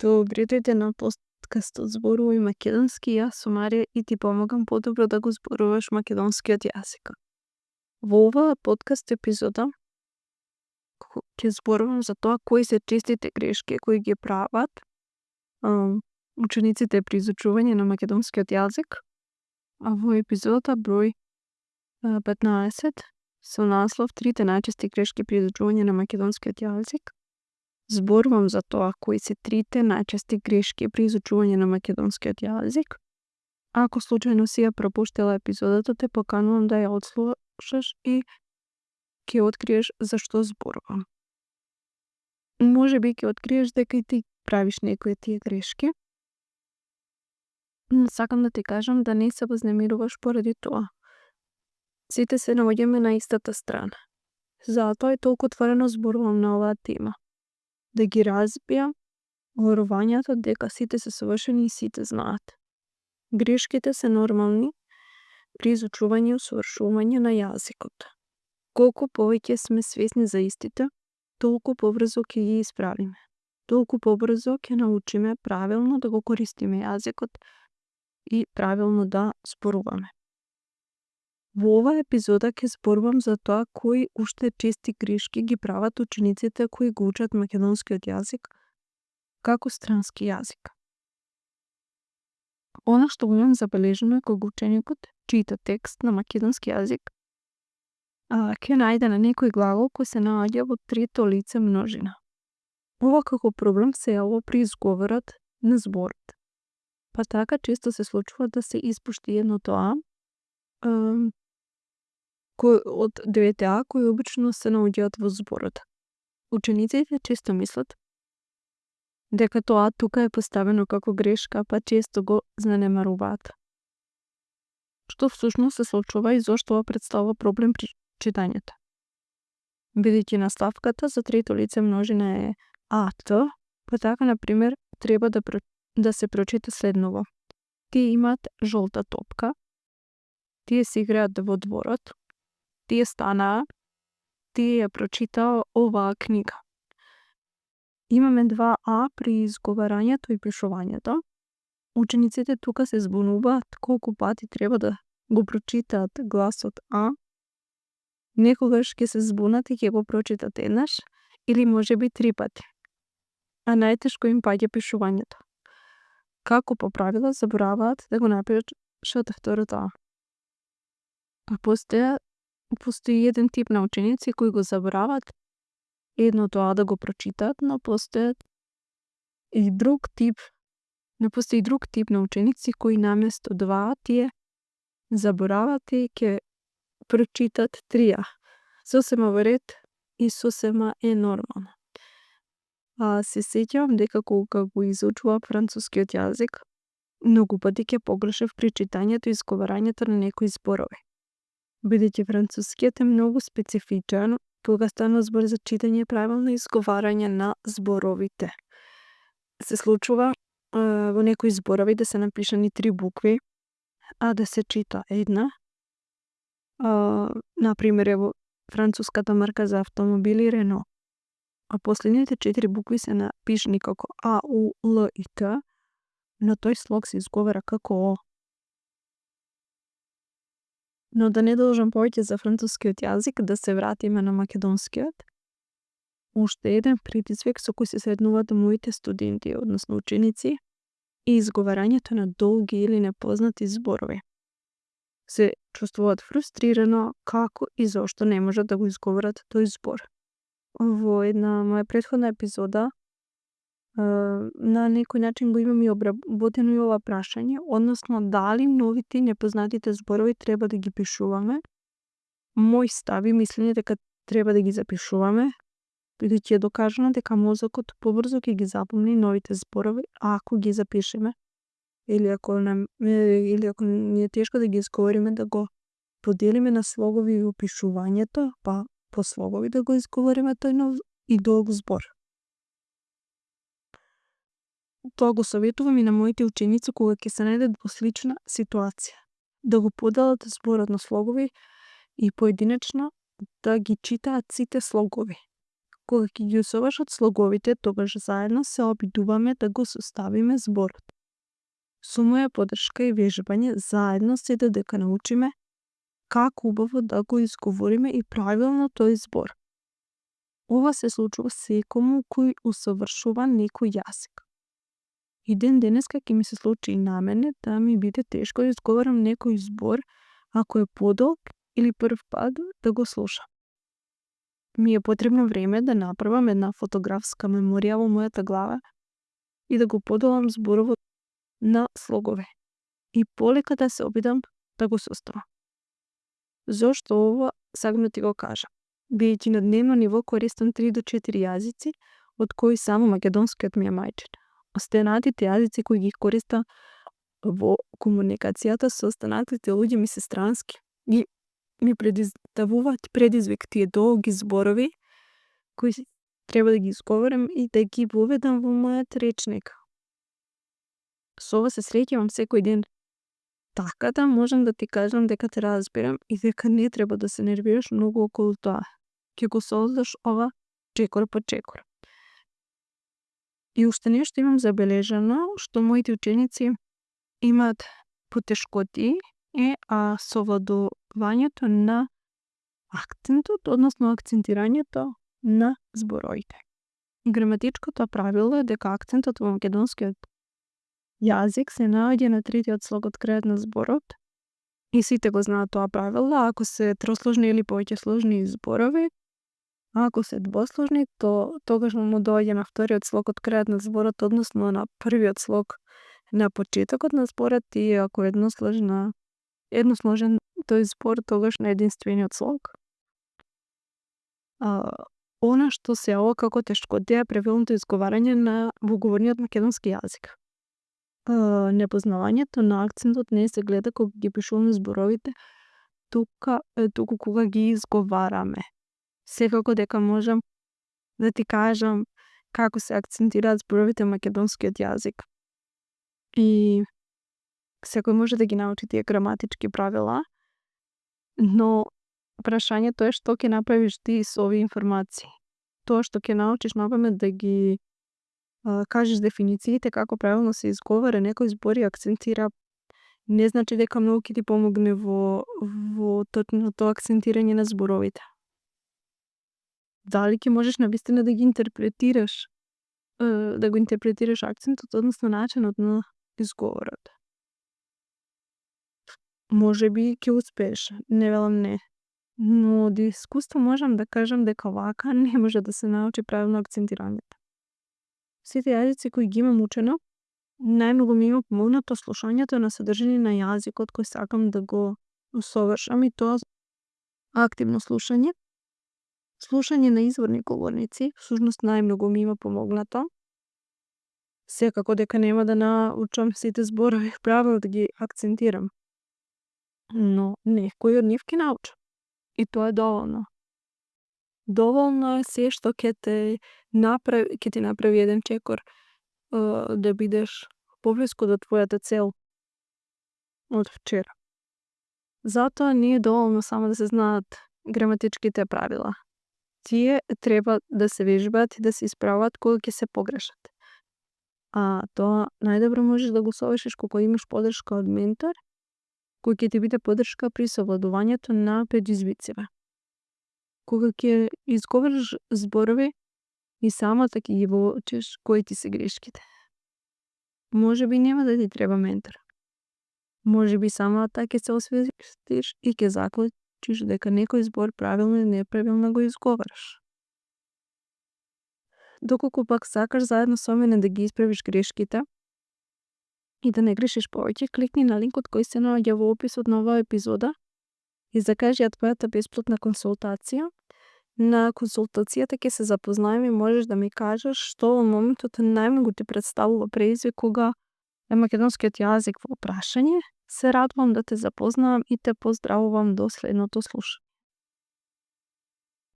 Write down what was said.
Добри дојде на подкастот Зборувај македонски. Јас сум Марија и ти помагам подобро да го зборуваш македонскиот јазик. Во оваа подкаст епизода ќе зборувам за тоа кои се честите грешки кои ги прават учениците при изучување на македонскиот јазик. А во епизодата број 15 со наслов Трите најчести грешки при изучување на македонскиот јазик зборувам за тоа кои се трите најчести грешки при изучување на македонскиот јазик. Ако случајно си ја пропуштила епизодата, те поканувам да ја отслушаш и ќе откриеш зашто зборувам. Може би ќе откриеш дека и ти правиш некои тие грешки. Сакам да ти кажам да не се вознемируваш поради тоа. Сите се наоѓаме на истата страна. Затоа и толку отворено зборувам на оваа тема. Да ги разбијам верувањето дека сите се совршени и сите знаат. Грешките се нормални при изучување и усовршување на јазикот. Колку повеќе сме свесни за истите, толку побрзо ќе ги исправиме. Толку побрзо ќе научиме правилно да го користиме јазикот и правилно да зборуваме. Во оваа епизода ќе зборувам за тоа кои уште чести грешки ги прават учениците кои го учат македонскиот јазик како странски јазик. Она што го имам забележено е кога ученикот чита текст на македонски јазик, ќе најде на некој глагол кој се наоѓа во трето лице множина. Ова како проблем се јавува при изговорот на зборот. Па така често се случува да се испушти едното А од двете А кои обично се наоѓаат во зборот. Учениците често мислат дека тоа тука е поставено како грешка, па често го занемаруваат. Што всушност се случува и зошто ова представува проблем при читањето? Бидејќи наставката за трето лице множина е АТ, па така, например, треба да се прочита следново. Тие имаат жолта топка, тие се играат во дворот, тие станаа, тие ја прочитаа оваа книга. Имаме два А при изговарањето и пишувањето. Учениците тука се збунуваат колку пати треба да го прочитаат гласот А. Некогаш ќе се збунат и ќе го прочитат еднаш или можеби 3 пати. А најтешко им паѓа пишувањето. Како по правило забораваат да го напишат второто А. Постои еден тип на ученици кои го забораваат едното А да го прочитаат, но постои друг тип на ученици кои наместо 2 А тие забораваат и ќе прочитат 3 А. Сосема во ред и сосема е нормално. Се сеќавам дека кога го изучував францускиот јазик, многу пати ќе погрешев при читањето и изговарањето на некои зборови. Бидејќи францускиот е многу специфичен кога стана збор за читање и правилно изговарање на зборовите. Се случува во некои зборови да се напишани 3 букви, а да се чита една. Например, ево француската марка за автомобили Рено. А последните 4 букви се напишани како А, У, Л и Т, но тој слог се изговара како О. Но да не должам повеќе за францускиот јазик, да се вратиме на македонскиот. Уште еден притизвик со кој се сретнуваат моите студенти, односно ученици, и изговарањето на долги или непознати зборови. Се чувствуваат фрустрирано како и зошто не можат да го изговорат тој збор. Во една моја претходна епизода на некој начин го имам и обработено и ова прашање, односно дали новите и непознатите зборови треба да ги пишуваме. Мој став и мислење дека треба да ги запишуваме, бидејќи е докажано дека мозокот побрзо ќе ги запомни новите зборови ако ги запишеме. Или ако ни е тешко да ги изговориме, да го поделиме на слогови и опишувањето, па по слогови да го изговориме тој нов и долг збор. Тоа го советувам и на моите ученици кога ќе се најдат во слична ситуација. Да го поделат зборот на слогови и поединечно да ги читаат сите слогови. Кога ќе ги усовршат слоговите, тогаш заедно се обидуваме да го составиме зборот. Со моја поддршка и вежбање, заедно сите дека научиме како убаво да го изговориме и правилно тој збор. Ова се случува секому кој усовршува некој јазик. И ден денеска ќе ми се случи и на мене да ми биде тешко да изговорам некој збор ако е подолг или прв пат да го слушам. Ми е потребно време да направам една фотографска меморија во мојата глава и да го поделам зборовот на слогове. И полека да се обидам да го составам. Зошто ова сакам да ти го кажам? Бидејќи на дневно ниво користам 3 до 4 јазици, од кои само македонскиот ми е мајчин. Останатите јазици кои ги користам во комуникацијата со останатите луѓе ми се странски. И ми представуваат предизвик тие долги зборови кои треба да ги изговорам и да ги воведам во мојот речник. Со ова се среќавам секој ден. Така да можам да ти кажам дека те разбирам и дека не треба да се нервираш многу околу тоа. Ќе го солзаш ова чекор по чекор. И уште нешто имам забележано што моите ученици имаат потешкоти е совладувањето на акцентот, односно акцентирањето на зборовите. Граматичкото правило е дека акцентот во македонскиот јазик се наоѓа на третиот слог од крајот на зборот и сите го знаат тоа правило. Ако се тросложни или повеќе сложни зборови, ако се двосложни, тогаш му доаѓа на вториот слог од крајот на зборот, односно на првиот слог на почетокот на зборот, и ако едносложен тој збор, тогаш на единствениот слог. Она што се ова како тешкотија е правилното изговарање на во говорниот македонски јазик. Непознавањето на акцентот не се гледа кога ги пишуваме зборовите, туку кога ги изговараме. Секако дека можам да ти кажам како се акцентираат зборовите македонскиот јазик. И секој може да ги научи тие граматички правила, но прашањето е што ќе направиш ти со овие информации. Тоа што ќе научиш напамет да ги кажеш дефинициите како правилно се изговара некој збор и акцентира, не значи дека многу ќе ти помогне во точно тоа акцентирање на зборовите. Дали ќе можеш навистина да ги интерпретираш, да го интерпретираш акцентот, односно начинот на изговорот. Може би ќе успееш, не велам не. Но од искуство можам да кажам дека вака не може да се научи правилно акцентирањето. Сите јазици кои ги имам учено, најмногу ми има помогнато слушањето на содржина на јазикот кој сакам да го усовршам, и тоа активно слушање. Слушање на изворни говорници, всушност најмногу ми има помогнато. Секако дека нема да научам сите зборови правилно да ги акцентирам. Но некој од нив ќе научам. И тоа е доволно. Доволно е се што ќе ти направи еден чекор да бидеш поблиску до твојата цел од вчера. Затоа не е доволно само да се знаат граматичките правила. Тие треба да се вежбаат и да се исправат кога ќе се погрешат. А тоа најдобро можеш да го совршиш кога имаш поддршка од ментор, кој ќе ти биде поддршка при совладувањето на предизвиците. Кога ќе изговориш зборови и самата ќе ги воочиш кои ти се грешките. Може би нема да ти треба ментор. Може би самата ќе се освестиш и ќе заклучиш дека некој збор правилно или неправилно го изговараш. Доколку пак сакаш заедно со мене да ги исправиш грешките и да не грешиш повеќе, кликни на линкот кој се наоѓа во описот на оваа епизода и закажи ја твојата бесплатна консултација. На консултацијата ќе се запознаеме и можеш да ми кажеш што во моментот најмногу ти представува предизвик кога е македонскиот јазик во прашање. Се радувам да те запознавам и те поздравувам до следното слушање.